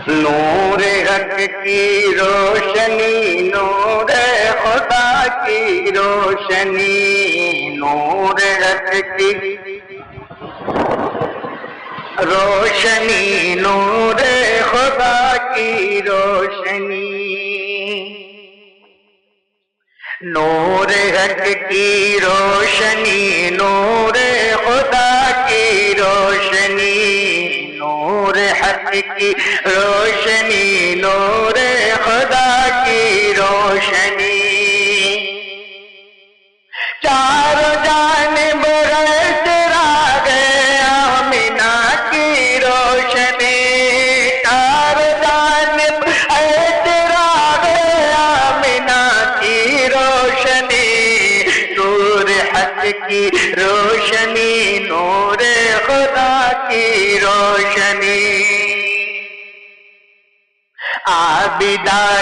نور حق کی روشنی، نور خدا کی روشنی، نور حق کی روشنی، نور خدا کی روشنی، نور حق کی روشنی، نور خدا کی روشنی، نور حق کی روشنی، نور خدا کی روشنی، چاروں جانب ہے چراغ آمنہ کی روشنی، چاروں جانب ہے چراغ آمنہ کی روشنی، نور حق کی روشنی، نور خدا کی روشنی، عابدہ